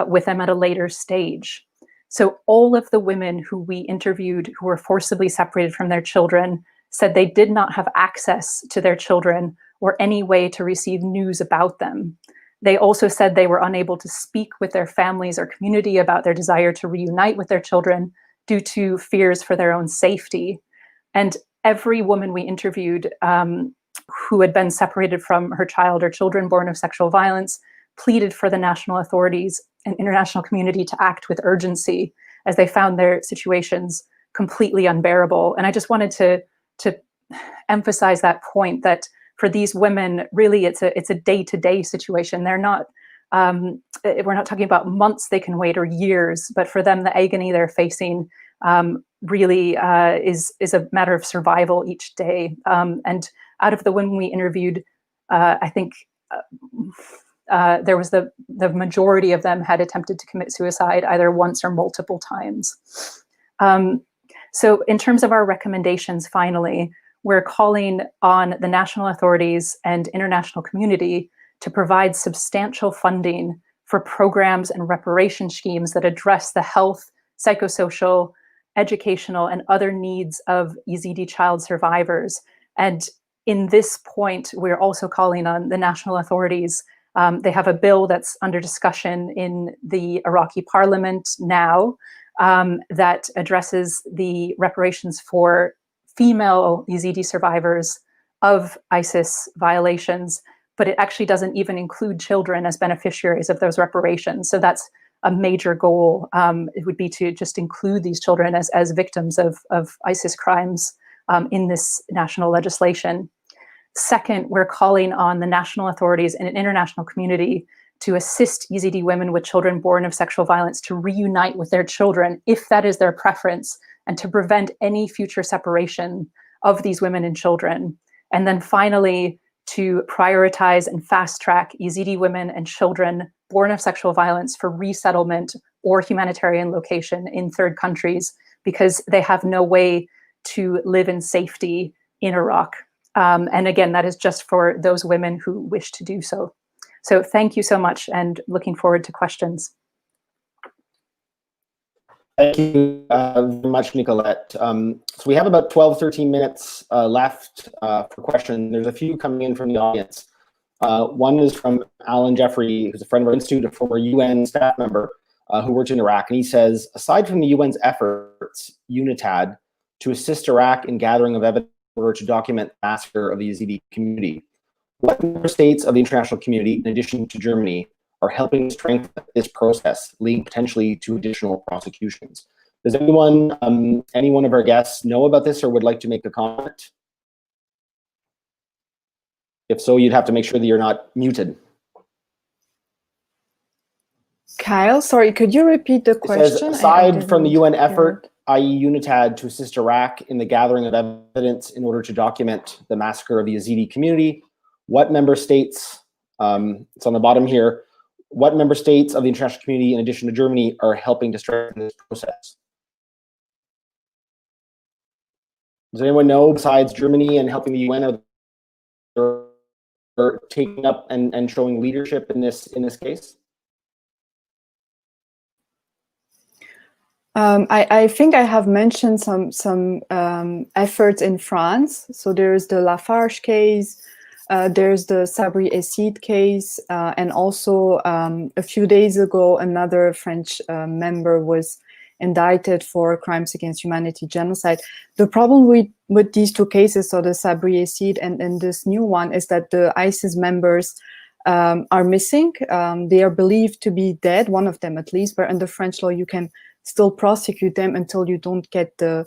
with them at a later stage. So all of the women who we interviewed who were forcibly separated from their children said they did not have access to their children or any way to receive news about them. They also said they were unable to speak with their families or community about their desire to reunite with their children due to fears for their own safety. And every woman we interviewed who had been separated from her child or children born of sexual violence pleaded for the national authorities and international community to act with urgency, as they found their situations completely unbearable. And I just wanted to emphasize that point, that for these women, really it's a day-to-day situation. They're not, we're not talking about months they can wait or years, but for them, the agony they're facing really is a matter of survival each day. And out of the women we interviewed, I think there was the majority of them had attempted to commit suicide either once or multiple times. So in terms of our recommendations, finally, we're calling on the national authorities and international community to provide substantial funding for programs and reparation schemes that address the health, psychosocial, educational, and other needs of Yazidi child survivors. And in this point, we're also calling on the national authorities. They have a bill that's under discussion in the Iraqi parliament now that addresses the reparations for female Yazidi survivors of ISIS violations, but it actually doesn't even include children as beneficiaries of those reparations. So that's a major goal. It would be to just include these children as victims of ISIS crimes in this national legislation. Second, we're calling on the national authorities and an international community to assist Yazidi women with children born of sexual violence to reunite with their children, if that is their preference, and to prevent any future separation of these women and children. And then finally, to prioritize and fast track Yazidi women and children born of sexual violence for resettlement or humanitarian location in third countries, because they have no way to live in safety in Iraq. And again, that is just for those women who wish to do so. So thank you so much, and looking forward to questions. Thank you very much, Nicolette. So we have about 12, 13 minutes left for questions. There's a few coming in from the audience. One is from Alan Jeffrey, who's a friend of our institute, a former UN staff member who worked in Iraq. And he says, aside from the UN's efforts, UNITAD, to assist Iraq in gathering of evidence in order to document the massacre of the Yazidi community, what member states of the international community, in addition to Germany, are helping strengthen this process, leading potentially to additional prosecutions? Does anyone, any one of our guests know about this or would like to make a comment? If so, you'd have to make sure that you're not muted. Kyle, sorry, could you repeat the question? It says, aside from the UN effort, i.e. UNITAD, to assist Iraq in the gathering of evidence in order to document the massacre of the Yazidi community, what member states, it's on the bottom here, what member states of the international community, in addition to Germany, are helping to strengthen this process? Does anyone know, besides Germany and helping the UN, are taking up and showing leadership in this case? I think I have mentioned some efforts in France. So there's the Lafarge case, there's the Sabri Essid case, and also a few days ago, another French member was indicted for crimes against humanity, genocide. The problem with these two cases, so the Sabri Essid and this new one, is that the ISIS members are missing. They are believed to be dead, one of them at least, but under French law, you can still prosecute them until you don't get the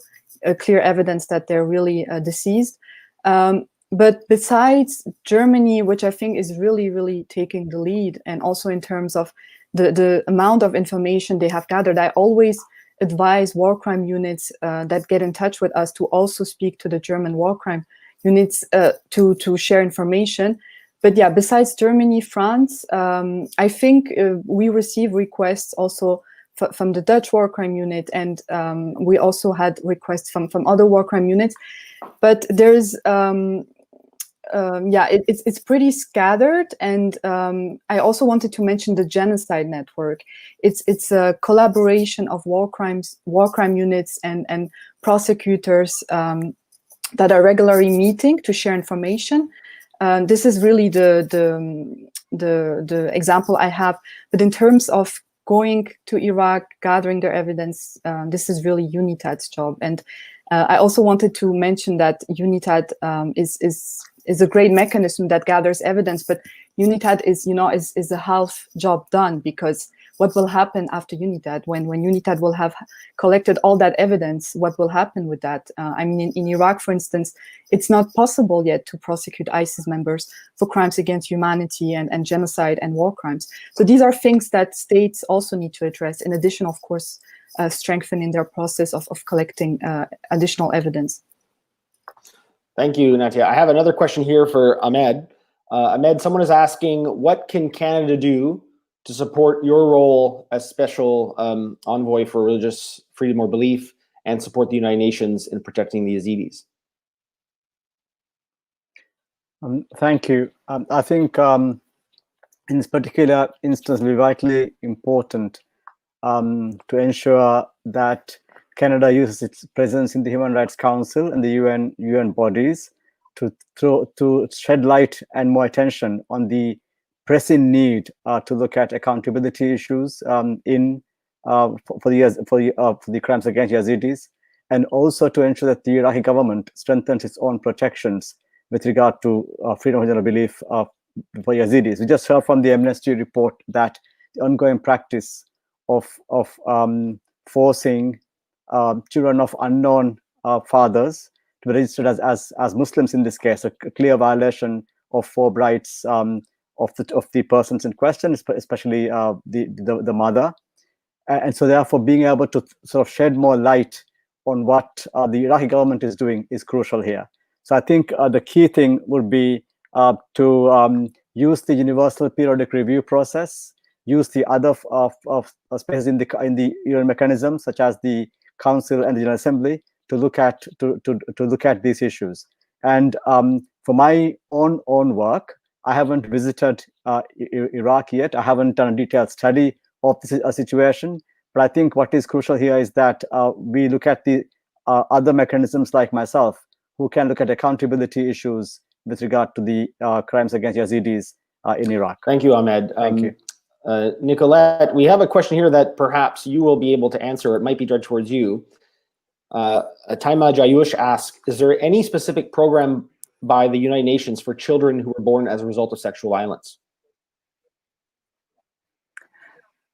clear evidence that they're really deceased. But besides Germany, which I think is really, really taking the lead, and also in terms of the amount of information they have gathered, I always advise war crime units that get in touch with us to also speak to the German war crime units to share information. But yeah, besides Germany, France, I think we receive requests also from the Dutch war crime unit, and we also had requests from other war crime units. But there's yeah, it's pretty scattered, and I also wanted to mention the Genocide Network. It's a collaboration of war crime units and prosecutors that are regularly meeting to share information. This is really the example I have. But in terms of going to Iraq, gathering their evidence, this is really UNITAD's job. And I also wanted to mention that UNITAD is a great mechanism that gathers evidence, but UNITAD is a half job done, because what will happen after UNITAD, when UNITAD will have collected all that evidence, what will happen with that? I mean, in Iraq, for instance, it's not possible yet to prosecute ISIS members for crimes against humanity and genocide and war crimes. So these are things that states also need to address, in addition, of course, strengthening their process of collecting additional evidence. Thank you, Natia. I have another question here for Ahmed. Ahmed, someone is asking, what can Canada do to support your role as special envoy for religious freedom or belief and support the United Nations in protecting the Yazidis? Thank you. I think in this particular instance, it will be vitally important to ensure that Canada uses its presence in the Human Rights Council and the UN bodies to shed light and more attention on the pressing need to look at accountability issues for the crimes against Yazidis, and also to ensure that the Iraqi government strengthens its own protections with regard to freedom of general belief for Yazidis. We just heard from the Amnesty report that the ongoing practice of forcing children of unknown fathers to be registered as Muslims in this case, a clear violation of 4 rights of the persons in question, especially the mother. And so therefore being able to sort of shed more light on what the Iraqi government is doing is crucial here. So I think the key thing would be to use the universal periodic review process, use the other spaces in the UN mechanism, such as the Council and the General Assembly, to look at these issues. And for my own work, I haven't visited Iraq yet. I haven't done a detailed study of this situation. But I think what is crucial here is that we look at the other mechanisms like myself, who can look at accountability issues with regard to the crimes against Yazidis in Iraq. Thank you, Ahmed. Thank you. Nicolette, we have a question here that perhaps you will be able to answer. It might be directed towards you. Taima Jayush asks, is there any specific program by the United Nations for children who were born as a result of sexual violence?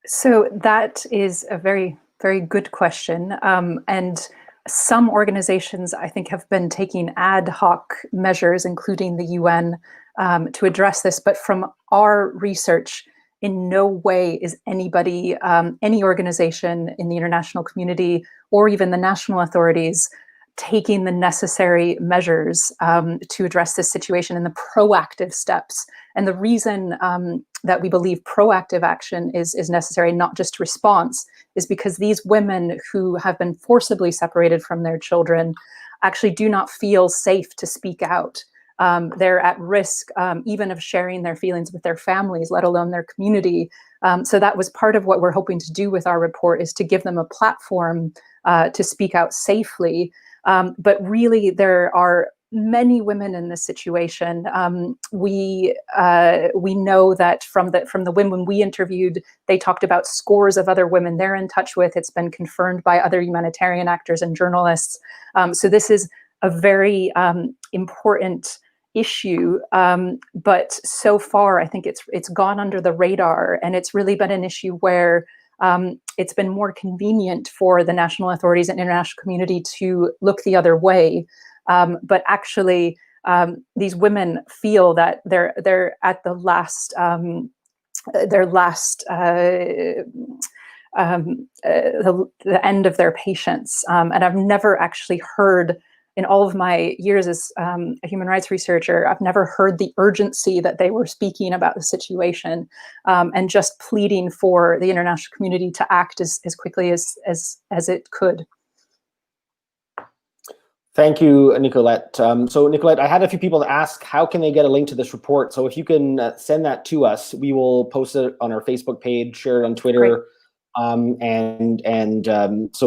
So that is a very, very good question. And some organizations, I think, have been taking ad hoc measures, including the UN, to address this. But from our research, in no way is anybody, any organization in the international community or even the national authorities taking the necessary measures to address this situation and the proactive steps. And the reason that we believe proactive action is necessary, not just response, is because these women who have been forcibly separated from their children actually do not feel safe to speak out. They're at risk even of sharing their feelings with their families, let alone their community. So that was part of what we're hoping to do with our report, is to give them a platform to speak out safely. But really, there are many women in this situation. We know that from the women we interviewed, they talked about scores of other women they're in touch with. It's been confirmed by other humanitarian actors and journalists. So this is a very important issue, but so far I think it's gone under the radar, and it's really been an issue where it's been more convenient for the national authorities and international community to look the other way. But actually, these women feel that they're at the last the end of their patience. And I've never actually heard, in all of my years as a human rights researcher, I've never heard the urgency that they were speaking about the situation, and just pleading for the international community to act as quickly as it could. Thank you, Nicolette. So Nicolette, I had a few people ask, how can they get a link to this report? So if you can send that to us, we will post it on our Facebook page, share it on Twitter, so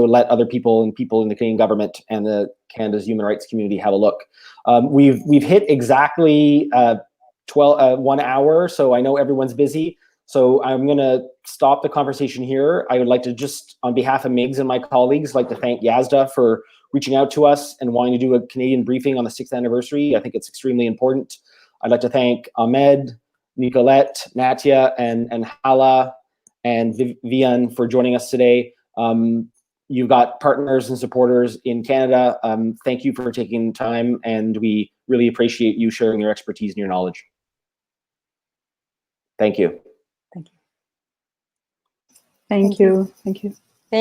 let other people and people in the Canadian government and the Canada's human rights community have a look. We've hit exactly 1 hour, so I know everyone's busy. So I'm going to stop the conversation here. I would like to just, on behalf of MIGS and my colleagues, like to thank Yazda for reaching out to us and wanting to do a Canadian briefing on the 6th anniversary. I think it's extremely important. I'd like to thank Ahmed, Nicolette, Natia, and Hala, and Vivian for joining us today. You've got partners and supporters in Canada. Thank you for taking time, and we really appreciate you sharing your expertise and your knowledge. Thank you. Thank you. Thank you.